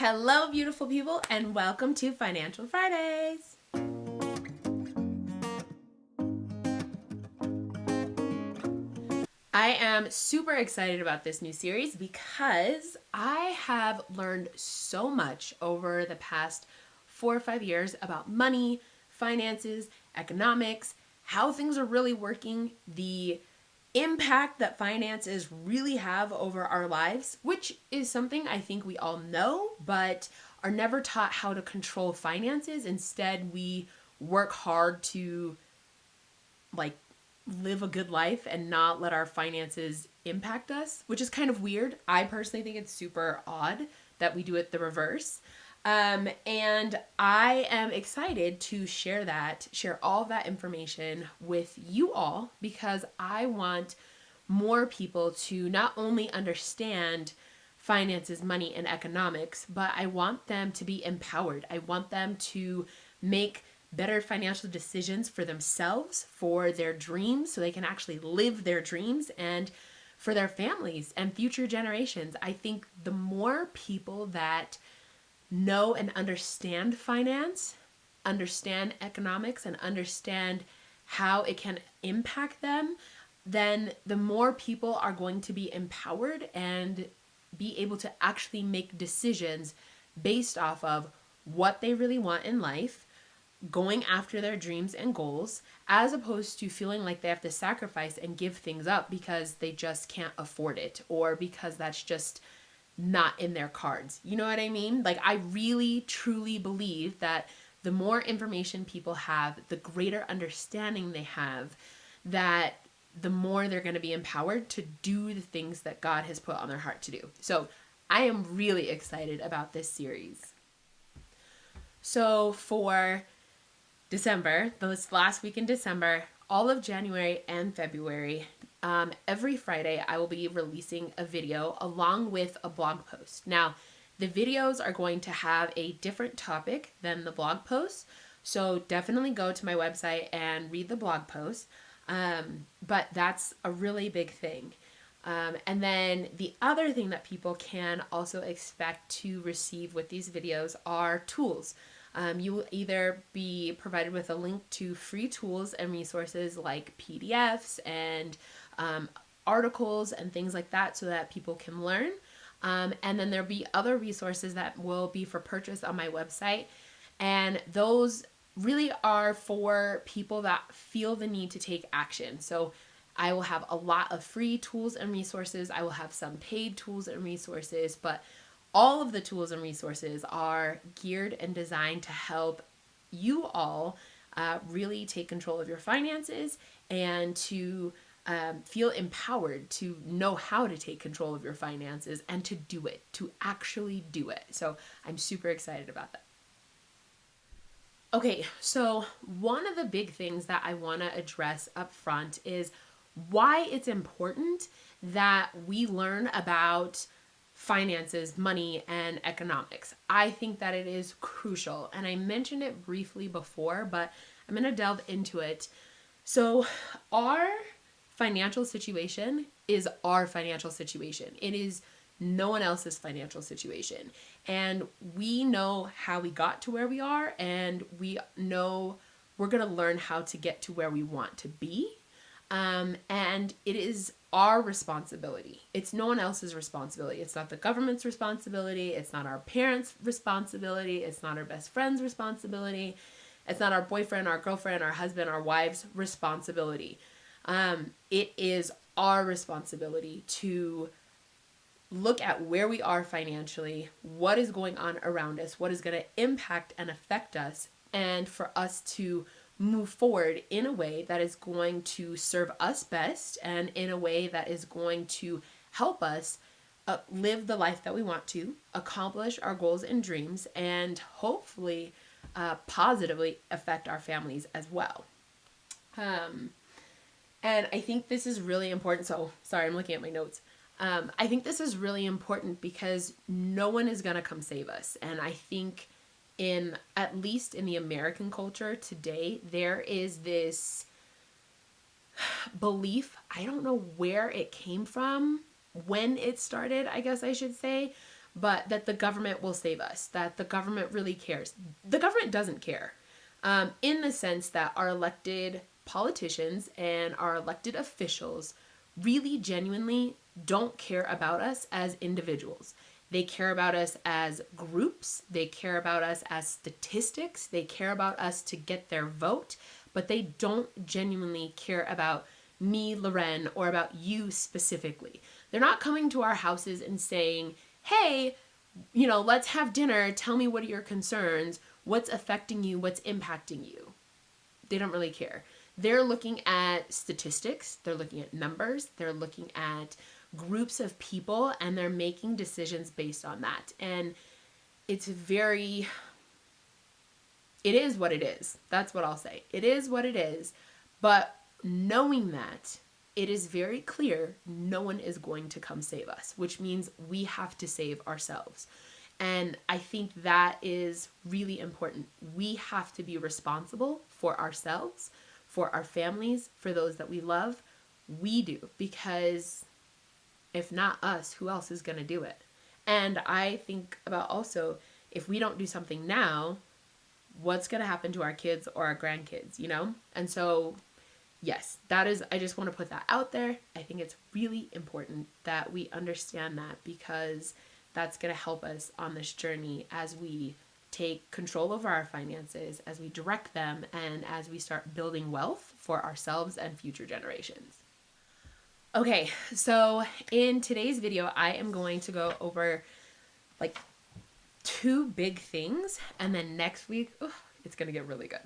Hello, beautiful people, and welcome to Financial Fridays. I am super excited about this new series because I have learned so much over the past 4 or 5 years about money, finances, economics, how things are really working, the impact that finances really have over our lives, which is something I think we all know, but are never taught how to control finances. Instead, we work hard to like live a good life and not let our finances impact us, which is kind of weird. I personally think it's super odd that we do it the reverse. And I am excited to share all of that information with you all because I want more people to not only understand finances, money, and economics, but I want them to be empowered. I want them to make better financial decisions for themselves, for their dreams, so they can actually live their dreams, and for their families and future generations. I think the more people that know and understand finance, understand economics, and understand how it can impact them, then the more people are going to be empowered and be able to actually make decisions based off of what they really want in life, going after their dreams and goals, as opposed to feeling like they have to sacrifice and give things up because they just can't afford it or because that's just not in their cards. You know what I mean? Like, I really truly believe that the more information people have, the greater understanding they have, that the more they're going to be empowered to do the things that God has put on their heart to do. So I am really excited about this series. So for December, this last week in December, all of January and February, every Friday I will be releasing a video along with a blog post. Now, the videos are going to have a different topic than the blog posts, so definitely go to my website and read the blog post. But that's a really big thing. And then the other thing that people can also expect to receive with these videos are tools. You will either be provided with a link to free tools and resources like PDFs and articles and things like that so that people can learn. And then there'll be other resources that will be for purchase on my website. And those really are for people that feel the need to take action. So I will have a lot of free tools and resources. I will have some paid tools and resources, but all of the tools and resources are geared and designed to help you all really take control of your finances and to feel empowered to know how to take control of your finances and to do it, to actually do it. So I'm super excited about that. Okay, so one of the big things that I want to address up front is why it's important that we learn about finances, money, and economics. I think that it is crucial, and I mentioned it briefly before, but I'm going to delve into it. So, our financial situation is our financial situation. It is no one else's financial situation. And we know how we got to where we are, and we know we're going to learn how to get to where we want to be. And it is our responsibility. It's no one else's responsibility. It's not the government's responsibility. It's not our parents' responsibility. It's not our best friend's responsibility. It's not our boyfriend, our girlfriend, our husband, our wife's responsibility. It is our responsibility to look at where we are financially, what is going on around us, what is going to impact and affect us, and for us to move forward in a way that is going to serve us best and in a way that is going to help us live the life that we want to, accomplish our goals and dreams, and hopefully positively affect our families as well. And I think this is really important. So, sorry, I'm looking at my notes. I think this is really important because no one is going to come save us. And I think at least in the American culture today, there is this belief, I don't know where it came from, when it started, I guess I should say, but that the government will save us, that the government really cares. The government doesn't care, in the sense that our elected politicians and our elected officials really genuinely don't care about us as individuals. They care about us as groups. They care about us as statistics. They care about us to get their vote, but they don't genuinely care about me, Loren, or about you specifically. They're not coming to our houses and saying, hey, let's have dinner. Tell me what are your concerns? What's affecting you? What's impacting you? They don't really care. They're looking at statistics. They're looking at numbers. They're looking at groups of people, and they're making decisions based on that. And it is what it is. That's what I'll say. It is what it is. But knowing that, it is very clear no one is going to come save us, which means we have to save ourselves. And I think that is really important. We have to be responsible for ourselves, for our families, for those that we love. We do, because if not us, who else is going to do it? And I think about also, if we don't do something now, what's going to happen to our kids or our grandkids, And so, yes, I just want to put that out there. I think it's really important that we understand that, because that's going to help us on this journey as we take control over our finances, as we direct them, and as we start building wealth for ourselves and future generations. Okay, so in today's video, I am going to go over like 2 big things, and then next week, it's going to get really good.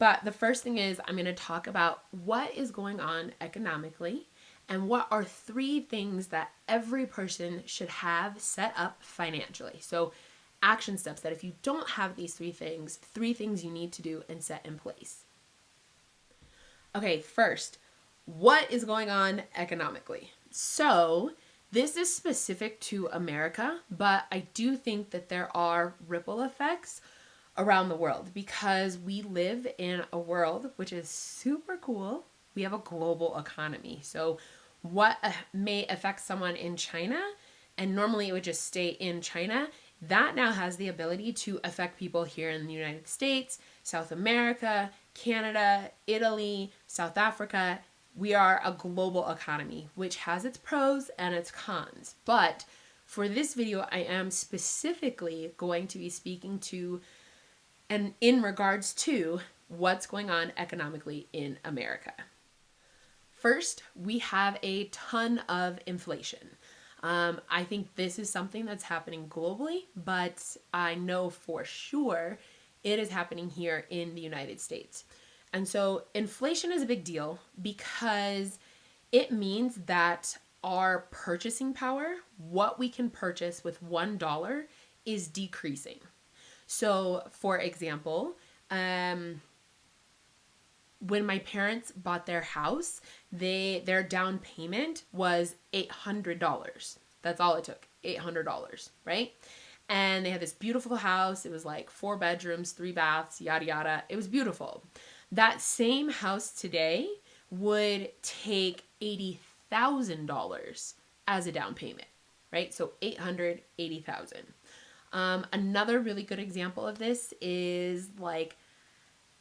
But the first thing is I'm going to talk about what is going on economically and what are 3 things that every person should have set up financially. So action steps that if you don't have these 3 things you need to do and set in place. Okay, first, what is going on economically? So this is specific to America, but I do think that there are ripple effects around the world, because we live in a world which is super cool. We have a global economy. So what may affect someone in China, and normally it would just stay in China, that now has the ability to affect people here in the United States, South America, Canada, Italy, South Africa. We are a global economy, which has its pros and its cons. But for this video, I am specifically going to be speaking to and in regards to what's going on economically in America. First, we have a ton of inflation. I think this is something that's happening globally, but I know for sure it is happening here in the United States. And so inflation is a big deal because it means that our purchasing power, what we can purchase with $1, is decreasing. So, for example, when my parents bought their house, their down payment was $800. That's all it took, $800, right? And they had this beautiful house. It was like 4 bedrooms, 3 baths, yada, yada. It was beautiful. That same house today would take $80,000 as a down payment, right? So $800,000, $80,000. Another really good example of this is like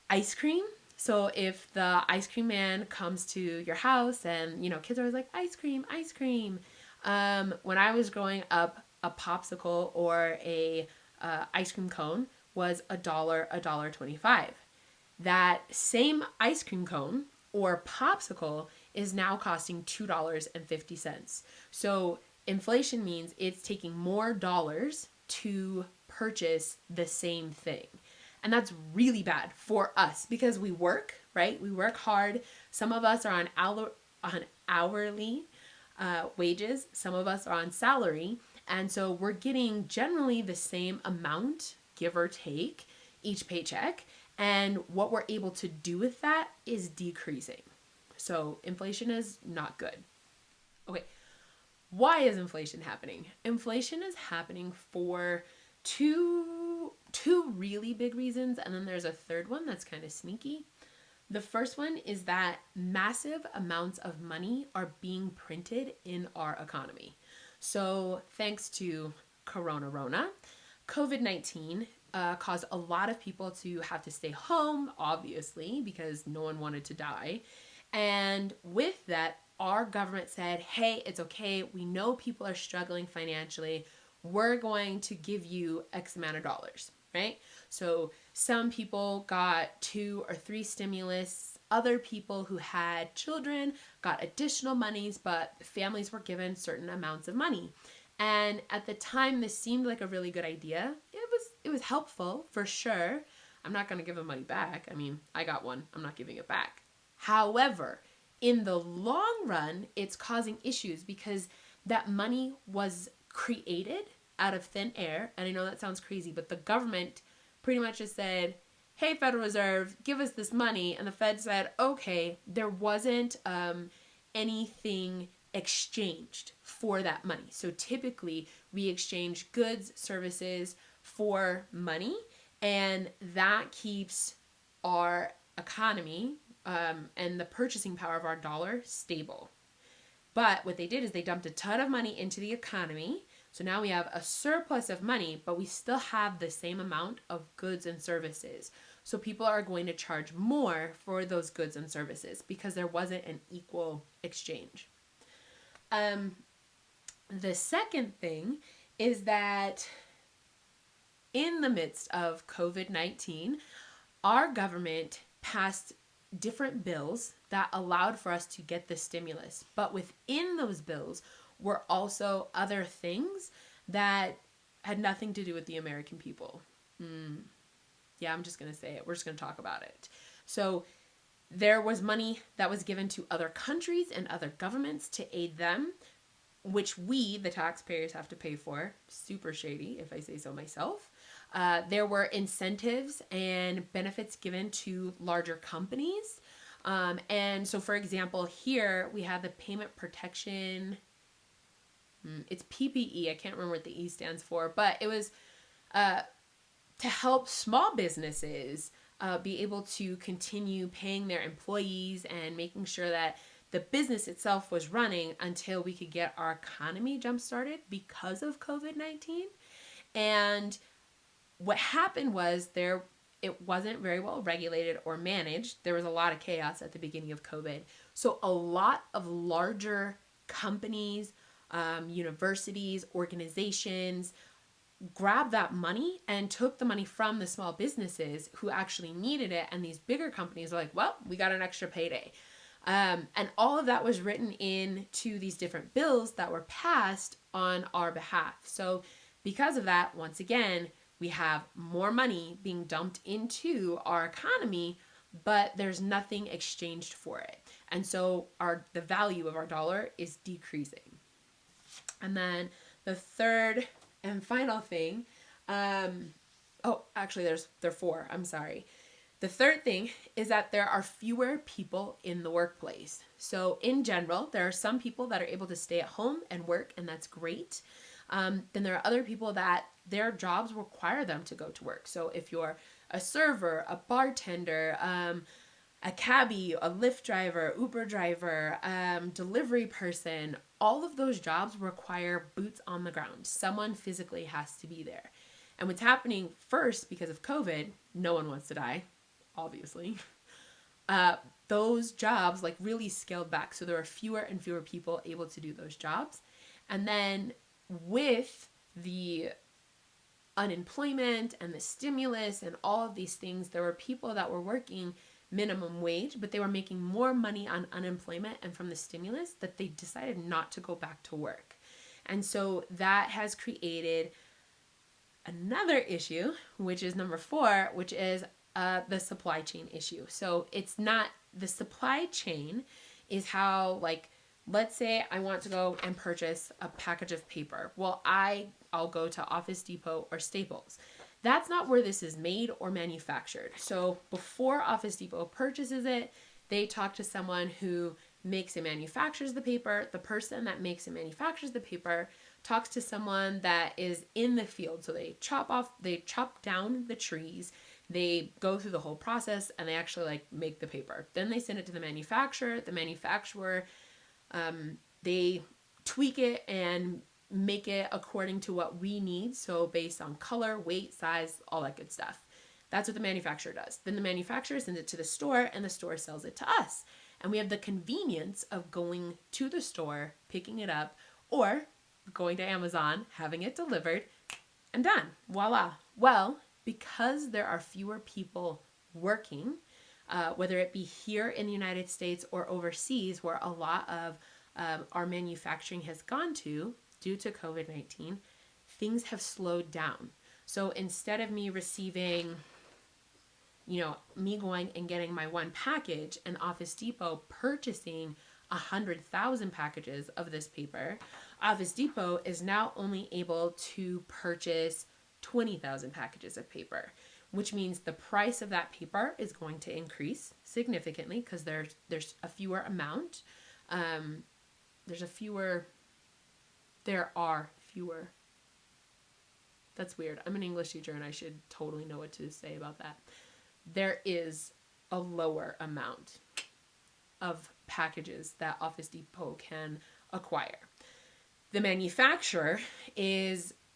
ice cream. So if the ice cream man comes to your house and, kids are always like, ice cream, ice cream. When I was growing up, a popsicle or a ice cream cone was $1, $1.25. That same ice cream cone or popsicle is now costing $2.50. So inflation means it's taking more dollars to purchase the same thing. And that's really bad for us because we work, right? We work hard. Some of us are on hourly wages. Some of us are on salary. And so we're getting generally the same amount, give or take, each paycheck. And what we're able to do with that is decreasing. So inflation is not good. Okay, why is inflation happening? Inflation is happening for two really big reasons, and then there's a third one that's kind of sneaky. The first one is that massive amounts of money are being printed in our economy. So thanks to Corona. COVID-19 caused a lot of people to have to stay home, obviously, because no one wanted to die. And with that, our government said, hey, it's okay. We know people are struggling financially. We're going to give you X amount of dollars, right? So some people got 2 or 3 stimulus. Other people who had children got additional monies, but families were given certain amounts of money. And at the time, this seemed like a really good idea. It was helpful for sure. I'm not going to give them money back. I mean, I got one. I'm not giving it back. However, in the long run, it's causing issues because that money was created out of thin air. And I know that sounds crazy, but the government pretty much just said, hey, Federal Reserve, give us this money. And the Fed said, okay, there wasn't anything exchanged for that money. So typically we exchange goods, services for money, and that keeps our economy and the purchasing power of our dollar stable. But what they did is they dumped a ton of money into the economy. So now we have a surplus of money, but we still have the same amount of goods and services. So people are going to charge more for those goods and services because there wasn't an equal exchange. The second thing is that in the midst of COVID-19, our government passed different bills that allowed for us to get the stimulus. But within those bills were also other things that had nothing to do with the American people. Yeah, I'm just going to say it. We're just going to talk about it. So there was money that was given to other countries and other governments to aid them, which we, the taxpayers, have to pay for. Super shady, if I say so myself. There were incentives and benefits given to larger companies. And so, for example, here we have the payment protection. It's PPE. I can't remember what the E stands for, but it was to help small businesses be able to continue paying their employees and making sure that the business itself was running until we could get our economy jump started because of COVID-19. And what happened was it wasn't very well regulated or managed. There was a lot of chaos at the beginning of COVID. So a lot of larger companies, universities, organizations grabbed that money and took the money from the small businesses who actually needed it. And these bigger companies were like, well, we got an extra payday. And all of that was written into these different bills that were passed on our behalf. So because of that, once again, we have more money being dumped into our economy, but there's nothing exchanged for it. And so the value of our dollar is decreasing. And then the third and final thing, actually there are 4, I'm sorry. The third thing is that there are fewer people in the workplace. So in general, there are some people that are able to stay at home and work, and that's great. Then there are other people that their jobs require them to go to work. So if you're a server, a bartender, a cabbie, a Lyft driver, Uber driver, delivery person, all of those jobs require boots on the ground. Someone physically has to be there. And what's happening first, because of COVID, no one wants to die, obviously. Those jobs really scaled back. So there are fewer and fewer people able to do those jobs. And then with the unemployment and the stimulus and all of these things, there were people that were working minimum wage, but they were making more money on unemployment and from the stimulus that they decided not to go back to work. And so that has created another issue, which is number 4, which is the supply chain issue. So it's not the supply chain is how, let's say I want to go and purchase a package of paper. Well, I'll go to Office Depot or Staples. That's not where this is made or manufactured. So before Office Depot purchases it, they talk to someone who makes and manufactures the paper. The person that makes and manufactures the paper talks to someone that is in the field. So they chop down the trees, they go through the whole process, and they actually make the paper. Then they send it to the manufacturer. The manufacturer, they tweak it and make it according to what we need. So based on color, weight, size, all that good stuff. That's what the manufacturer does. Then the manufacturer sends it to the store and the store sells it to us. And we have the convenience of going to the store, picking it up, or going to Amazon, having it delivered, and done. Voila. Well, because there are fewer people working, whether it be here in the United States or overseas, where a lot of our manufacturing has gone to due to COVID-19, things have slowed down. So instead of me receiving, me going and getting my one package and Office Depot purchasing 100,000 packages of this paper, Office Depot is now only able to purchase 20,000 packages of paper, which means the price of that paper is going to increase significantly because there's a fewer amount. There are fewer. That's weird. I'm an English teacher and I should totally know what to say about that. There is a lower amount of packages that Office Depot can acquire. The manufacturer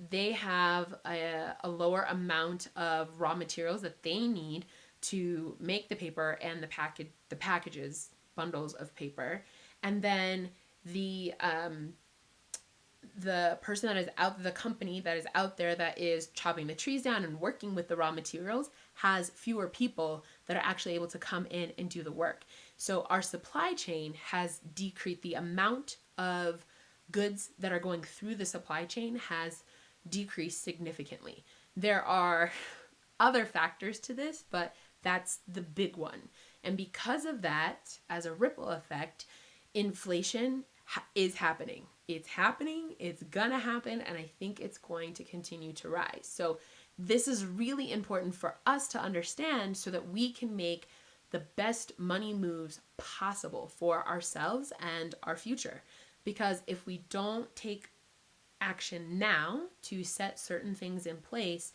they have a lower amount of raw materials that they need to make the paper and the packages, bundles of paper. And then the person that is out, the company that is out there that is chopping the trees down and working with the raw materials has fewer people that are actually able to come in and do the work. So our supply chain has decreased. The amount of goods that are going through the supply chain has decreased significantly. There are other factors to this, but that's the big one. And because of that, as a ripple effect, inflation is happening. It's happening, it's gonna happen, and I think it's going to continue to rise. So this is really important for us to understand so that we can make the best money moves possible for ourselves and our future. Because if we don't take action now to set certain things in place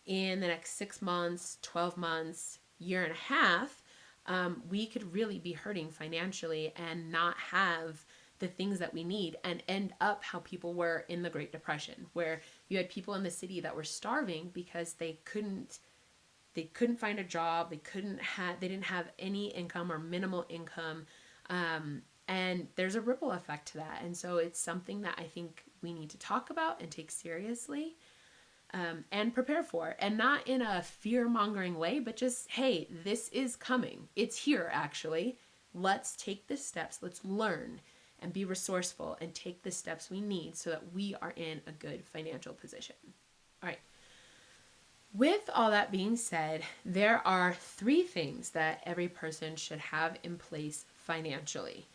in the next 6 months, 12 months, year and a half, we could really be hurting financially and not have the things that we need and end up how people were in the Great Depression, where you had people in the city that were starving because they couldn't find a job, they didn't have any income or minimal income, and there's a ripple effect to that. And so it's something that I think we need to talk about and take seriously, and prepare for, and not in a fear-mongering way, but just, hey, this is coming. It's here, actually. Let's take the steps. Let's learn and be resourceful and take the steps we need so that we are in a good financial position. All right. With all that being said, there are 3 things that every person should have in place financially.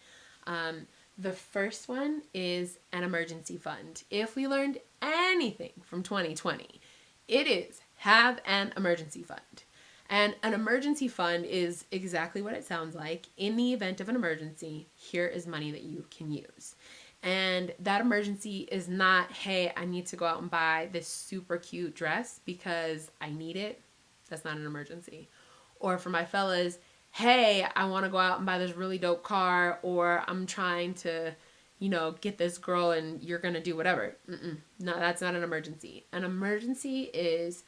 The first one is an emergency fund. If we learned anything from 2020, it is have an emergency fund. And an emergency fund is exactly what it sounds like. In the event of an emergency, here is money that you can use. And that emergency is not, hey, I need to go out and buy this super cute dress because I need it. That's not an emergency. Or for my fellas, hey, I want to go out and buy this really dope car, or I'm trying to, get this girl and you're going to do whatever. No, that's not an emergency. An emergency is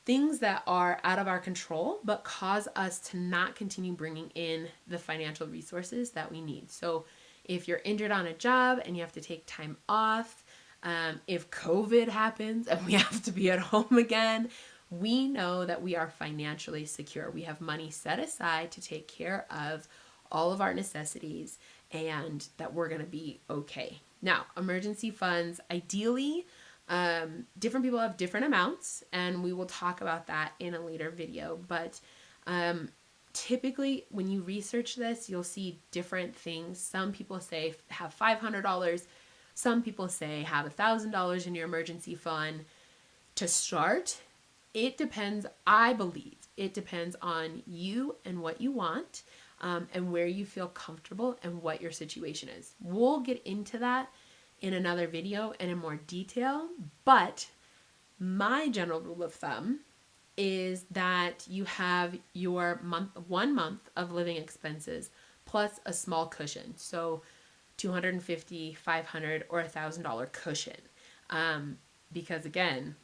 things that are out of our control, but cause us to not continue bringing in the financial resources that we need. So if you're injured on a job and you have to take time off, if COVID happens and we have to be at home again, we know that we are financially secure. We have money set aside to take care of all of our necessities and that we're going to be okay. Now, emergency funds, ideally, different people have different amounts, and we will talk about that in a later video. But typically, when you research this, you'll see different things. Some people say have $500. Some people say have $1,000 in your emergency fund to start. It depends, I believe, it depends on you and what you want, and where you feel comfortable and what your situation is. We'll get into that in another video and in more detail, but my general rule of thumb is that you have your 1 month of living expenses plus a small cushion. So $250, $500, or $1,000 cushion. Because again,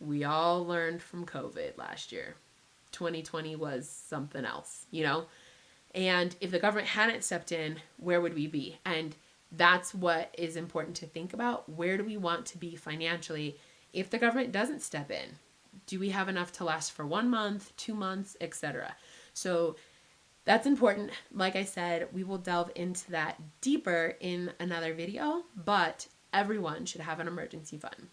we all learned from COVID last year. 2020 was something else, you know? And if the government hadn't stepped in, where would we be? And that's what is important to think about. Where do we want to be financially if the government doesn't step in? Do we have enough to last for 1 month, 2 months, etc.? So that's important. Like I said, we will delve into that deeper in another video, but everyone should have an emergency fund.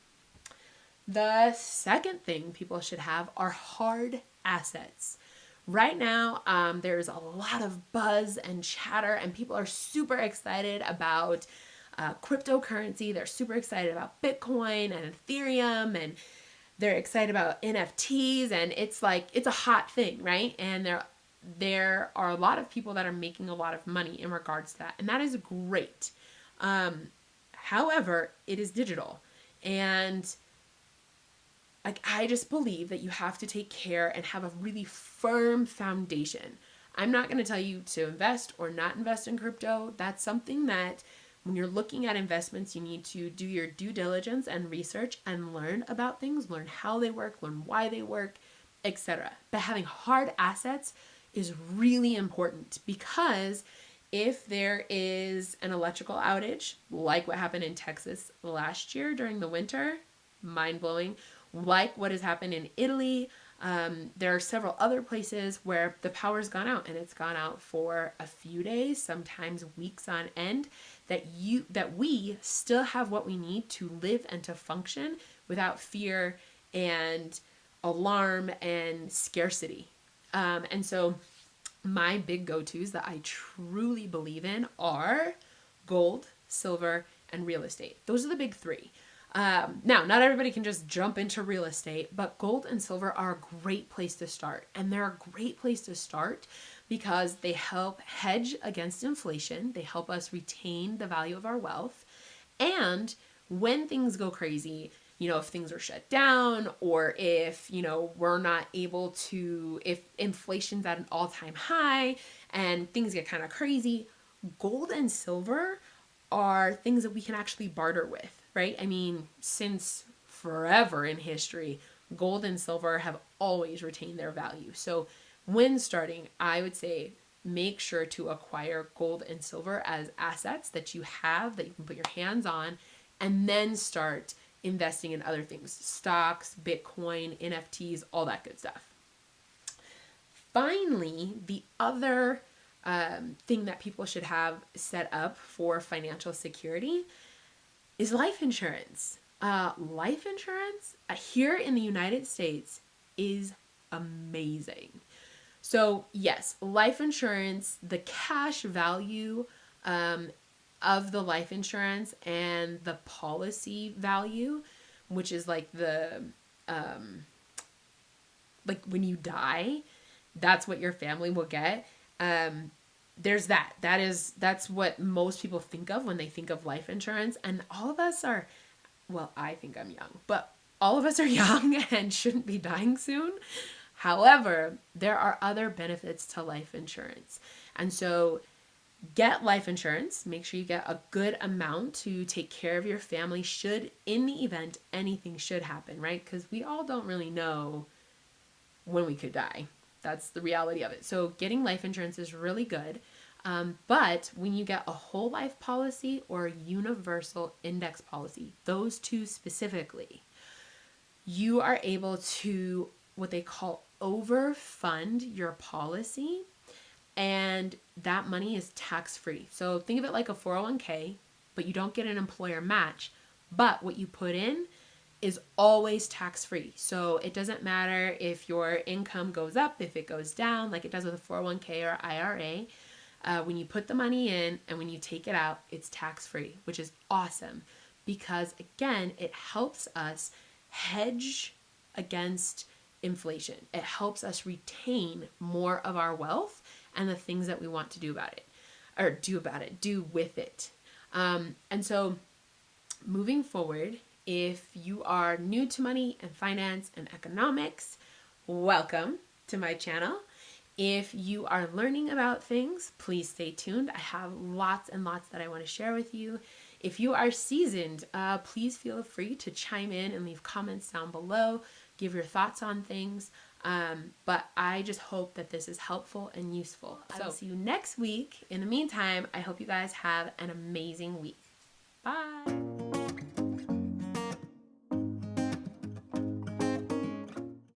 The second thing people should have are hard assets. Right now, there's a lot of buzz and chatter, and people are super excited about cryptocurrency. They're super excited about Bitcoin and Ethereum, and they're excited about NFTs, and it's like, it's a hot thing, right? And there are a lot of people that are making a lot of money in regards to that, and that is great. However, it is digital, and like, I just believe that you have to take care and have a really firm foundation. I'm not going to tell you to invest or not invest in crypto. That's something that when you're looking at investments, you need to do your due diligence and research and learn about things, learn how they work, learn why they work, etc. But having hard assets is really important, because if there is an electrical outage, like what happened in Texas last year during the winter, mind-blowing, like what has happened in Italy. There are several other places where the power's gone out, and it's gone out for a few days, sometimes weeks on end, that we still have what we need to live and to function without fear and alarm and scarcity. And so my big go-tos that I truly believe in are gold, silver, and real estate. Those are the big three. Now, not everybody can just jump into real estate, but gold and silver are a great place to start. And they're a great place to start because they help hedge against inflation. They help us retain the value of our wealth. And when things go crazy, you know, if things are shut down, or if, you know, we're not able to, if inflation's at an all-time high and things get kind of crazy, gold and silver are things that we can actually barter with. Right? I mean, since forever in history, gold and silver have always retained their value. So when starting, I would say make sure to acquire gold and silver as assets that you have, that you can put your hands on, and then start investing in other things, stocks, Bitcoin, NFTs, all that good stuff. Finally, the other thing that people should have set up for financial security is life insurance. Life insurance here in the United States is amazing. So yes, life insurance, the cash value of the life insurance and the policy value, which is like the like when you die, that's what your family will get. There's that's what most people think of when they think of life insurance. And all of us are, well, I think I'm young, but all of us are young and shouldn't be dying soon. However, there are other benefits to life insurance. And so get life insurance. Make sure you get a good amount to take care of your family should, in the event anything should happen, right? Because we all don't really know when we could die. That's the reality of it. So getting life insurance is really good. But when you get a whole life policy or a universal index policy, those two specifically, you are able to what they call overfund your policy, and that money is tax-free. So think of it like a 401k, but you don't get an employer match. But what you put in is always tax-free. So it doesn't matter if your income goes up, if it goes down, like it does with a 401k or IRA. When you put the money in and when you take it out, it's tax-free, which is awesome because, again, it helps us hedge against inflation. It helps us retain more of our wealth and the things that we want to do about it, or do with it. And so moving forward, if you are new to money and finance and economics, welcome to my channel. If you are learning about things, please stay tuned. I have lots and lots that I want to share with you. If you are seasoned, please feel free to chime in and leave comments down below, give your thoughts on things. But I just hope that this is helpful and useful. I will see you next week. In the meantime, I hope you guys have an amazing week. Bye.